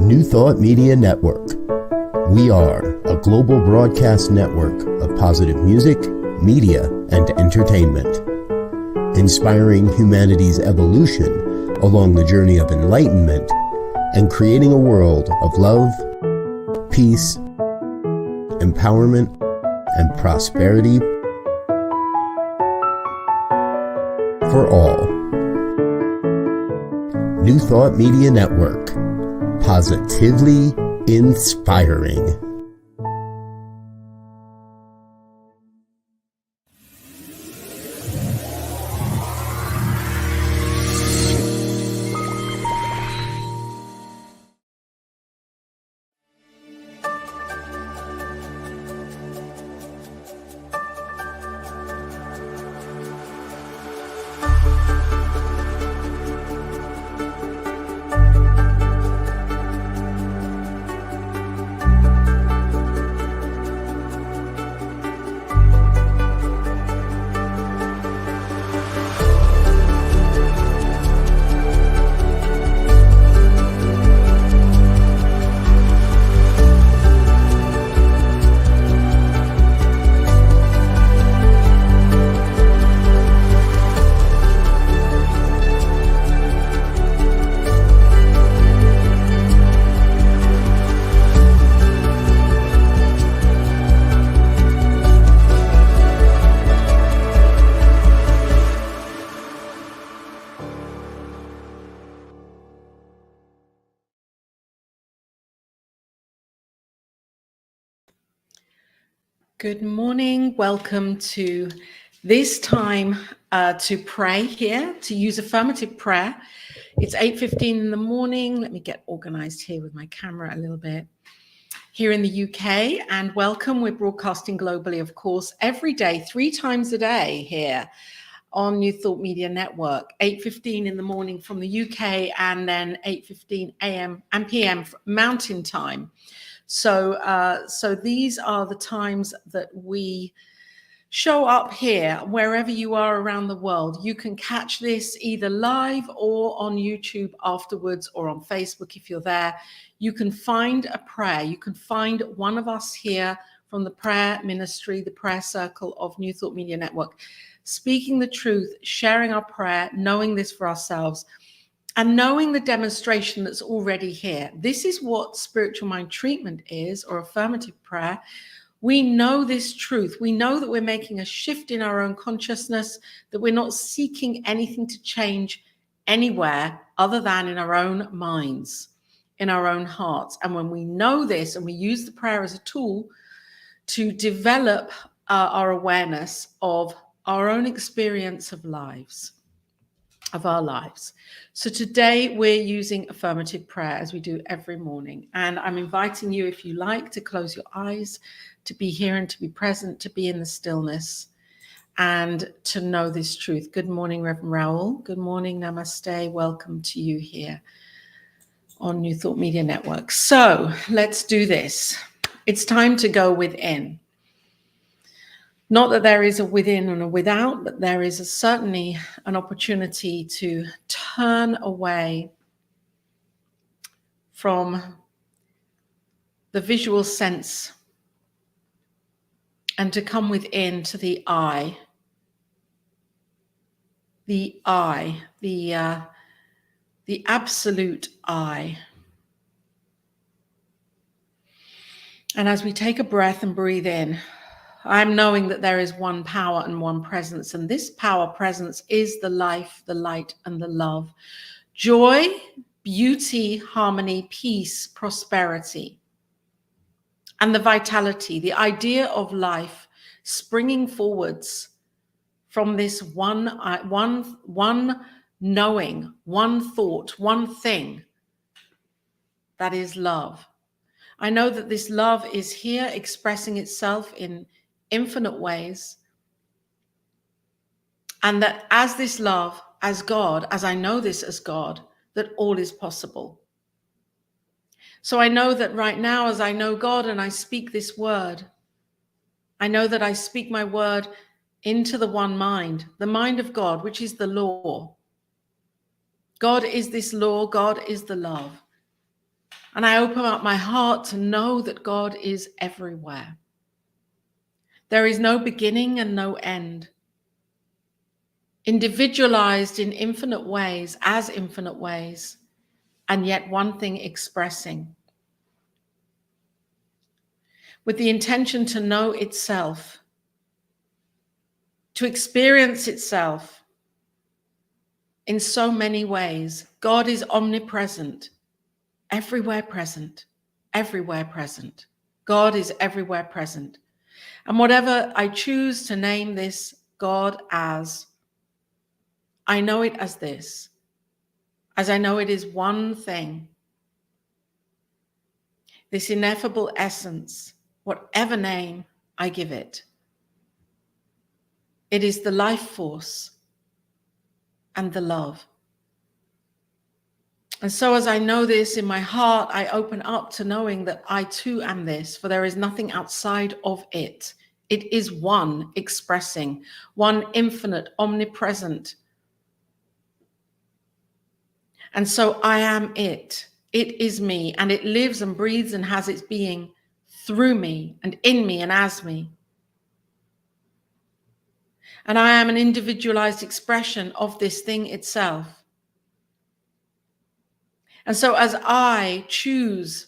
New Thought Media Network. We are a global broadcast network of positive music, media, and entertainment, inspiring humanity's evolution along the journey of enlightenment and creating a world of love, peace, empowerment, and prosperity for all. New Thought Media Network. Positively inspiring. Good morning. Welcome to this time to pray here, to use affirmative prayer. It's 8:15 in the morning. Let me get organized here with my camera a little bit. Here in the UK, and welcome. We're broadcasting globally, of course, every day, 3 times a day here on New Thought Media Network, 8:15 in the morning from the UK, and then 8:15 a.m. and p.m. Mountain Time. So these are the times that we show up here, wherever you are around the world. You can catch this either live or on YouTube afterwards, or on Facebook if you're there. You can find a prayer. You can find one of us here from the prayer ministry, the prayer circle of New Thought Media Network, speaking the truth, sharing our prayer, knowing this for ourselves, and knowing the demonstration that's already here. This is what spiritual mind treatment is, or affirmative prayer. We know this truth. We know that we're making a shift in our own consciousness, that we're not seeking anything to change anywhere other than in our own minds, in our own hearts. And when we know this and we use the prayer as a tool to develop our awareness of our own experience of our lives. So today we're using affirmative prayer, as we do every morning. And I'm inviting you, if you like, to close your eyes, to be here and to be present, to be in the stillness and to know this truth. Good morning, Reverend Raoul. Good morning, namaste. Welcome to you here on New Thought Media Network. So let's do this. It's time to go within. Not that there is a within and a without, but there is certainly an opportunity to turn away from the visual sense and to come within to the I, the absolute I. And as we take a breath and breathe in, I'm knowing that there is one power and one presence, and this power presence is the life, the light, and the love. Joy, beauty, harmony, peace, prosperity, and the vitality, the idea of life springing forwards from this one knowing, one thought, one thing, that is love. I know that this love is here expressing itself in infinite ways, and that as this love, as God, as I know this as God, that all is possible. So I know that right now, as I know God and I speak this word, I know that I speak my word into the one mind, the mind of God, which is the law. God is this law, God is the love. And I open up my heart to know that God is everywhere. There is no beginning and no end. Individualized in infinite ways, as infinite ways, and yet one thing expressing. With the intention to know itself, to experience itself in so many ways. God is omnipresent, everywhere present, everywhere present. God is everywhere present. And whatever I choose to name this God as, I know it as this, as I know it is one thing, this ineffable essence, whatever name I give it. It is the life force and the love. And so as I know this in my heart, I open up to knowing that I too am this, for there is nothing outside of it. It is one expressing, one infinite, omnipresent. And so I am it. It is me, and it lives and breathes and has its being through me and in me and as me. And I am an individualized expression of this thing itself. And so as I choose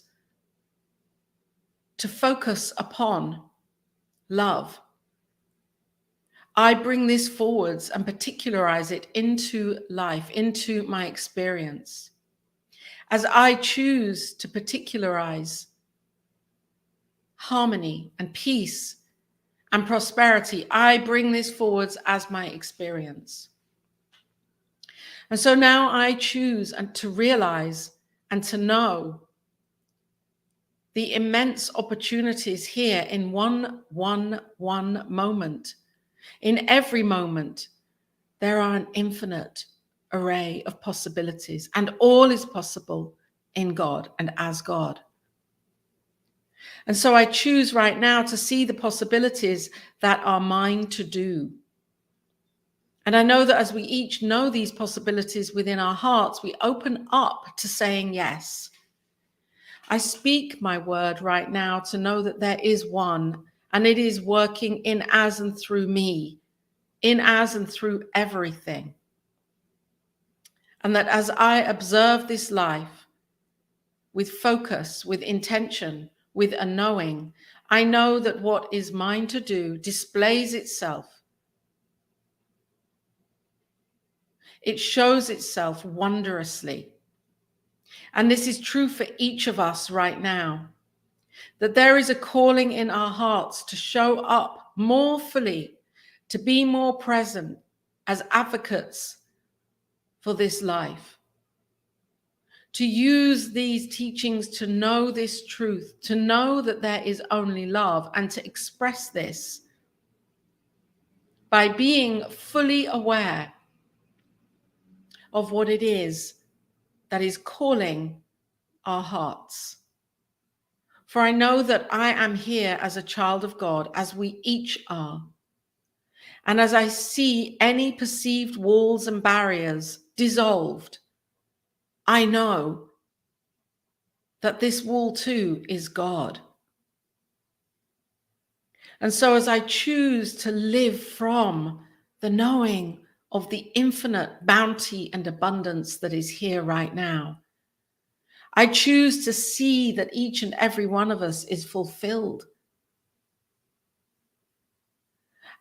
to focus upon love, I bring this forwards and particularize it into life, into my experience. As I choose to particularize harmony and peace and prosperity, I bring this forwards as my experience. And so now I choose and to realize and to know the immense opportunities here in one moment. In every moment, there are an infinite array of possibilities, and all is possible in God and as God. And so I choose right now to see the possibilities that are mine to do. And I know that as we each know these possibilities within our hearts, we open up to saying yes. I speak my word right now to know that there is one, and it is working in, as, and through me, in, as, and through everything. And that as I observe this life with focus, with intention, with a knowing, I know that what is mine to do displays itself. It shows itself wondrously. And this is true for each of us right now, that there is a calling in our hearts to show up more fully, to be more present as advocates for this life, to use these teachings to know this truth, to know that there is only love, and to express this by being fully aware of what it is that is calling our hearts. For I know that I am here as a child of God, as we each are. And as I see any perceived walls and barriers dissolved, I know that this wall too is God. And so as I choose to live from the knowing of the infinite bounty and abundance that is here right now, I choose to see that each and every one of us is fulfilled,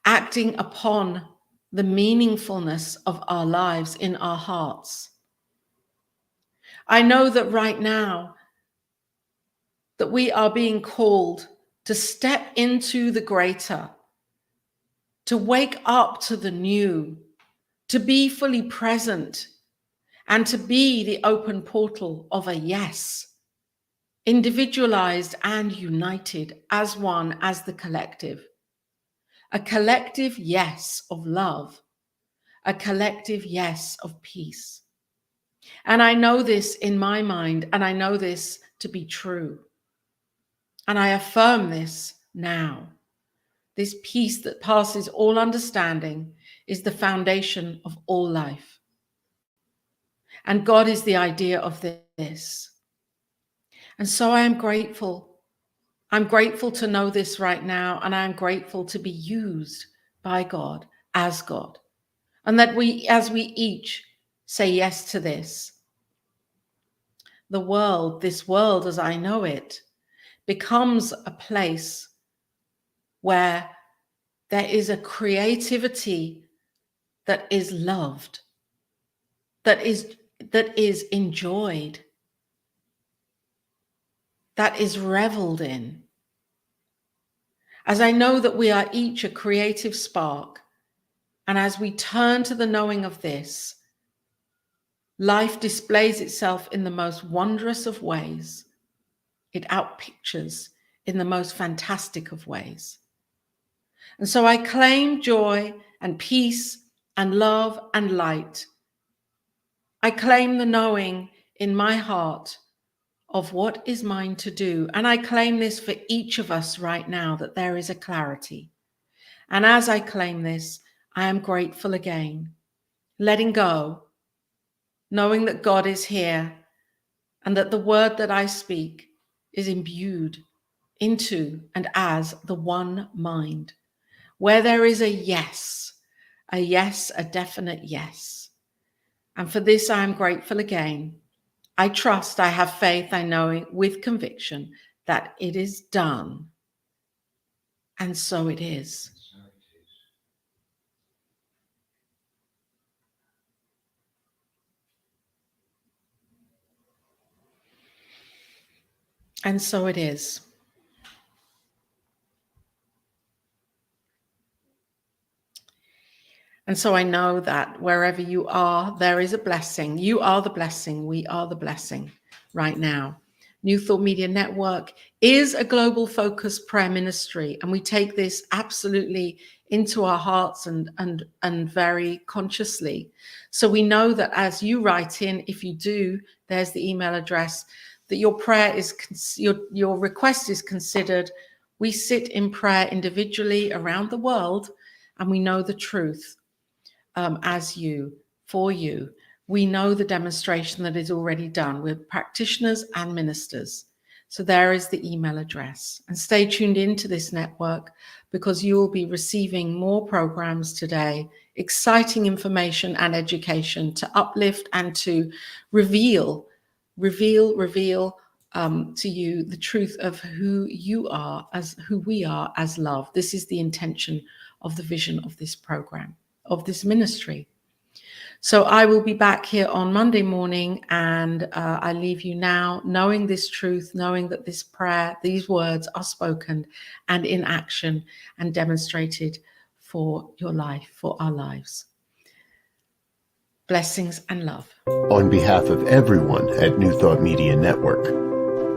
acting upon the meaningfulness of our lives in our hearts. I know that right now that we are being called to step into the greater, to wake up to the new, to be fully present, and to be the open portal of a yes, individualized and united as one, as the collective. A collective yes of love, a collective yes of peace. And I know this in my mind, and I know this to be true. And I affirm this now. This peace that passes all understanding is the foundation of all life. And God is the idea of this. And so I am grateful. I'm grateful to know this right now, and I am grateful to be used by God as God. And that as we each say yes to this, this world as I know it, becomes a place where there is a creativity that is loved, that is enjoyed, that is reveled in. As I know that we are each a creative spark, and as we turn to the knowing of this, life displays itself in the most wondrous of ways. It outpictures in the most fantastic of ways. And so I claim joy and peace and love and light. I claim the knowing in my heart of what is mine to do. And I claim this for each of us right now, that there is a clarity. And as I claim this, I am grateful again, letting go, knowing that God is here and that the word that I speak is imbued into and as the one mind, where there is a yes, a definite yes. And for this, I am grateful again. I trust, I have faith, I know it with conviction that it is done. And so it is. And so it is. And so I know that wherever you are, there is a blessing. You are the blessing. We are the blessing right now. New Thought Media Network is a global focused prayer ministry, and we take this absolutely into our hearts and very consciously. So we know that as you write in, if you do, there's the email address, that your prayer is, your request is considered. We sit in prayer individually around the world, and we know the truth as you, for you. We know the demonstration that is already done. We're practitioners and ministers. So there is the email address. And stay tuned into this network, because you will be receiving more programs today, exciting information and education to uplift and to reveal to you the truth of who you are, as who we are as love. This is the intention of the vision of this program, of this ministry. So I will be back here on Monday morning, and I leave you now knowing this truth, knowing that this prayer, these words are spoken and in action and demonstrated for your life, for our lives. Blessings and love. On behalf of everyone at New Thought Media Network,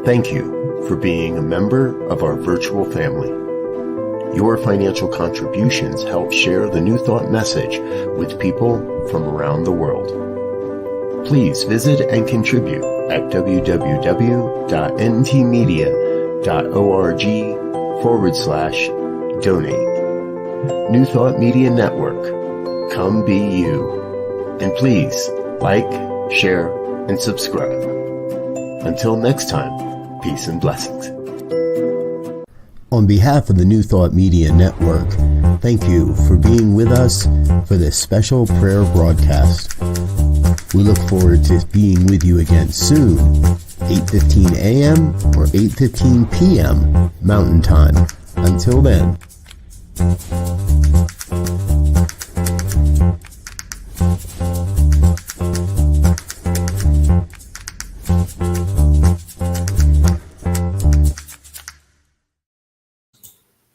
thank you for being a member of our virtual family. Your financial contributions help share the New Thought message with people from around the world. Please visit and contribute at www.ntmedia.org/donate. New Thought Media Network, come be you. And please like, share, and subscribe. Until next time, peace and blessings. On behalf of the New Thought Media Network, thank you for being with us for this special prayer broadcast. We look forward to being with you again soon, 8:15 a.m. or 8:15 p.m. Mountain Time. Until then.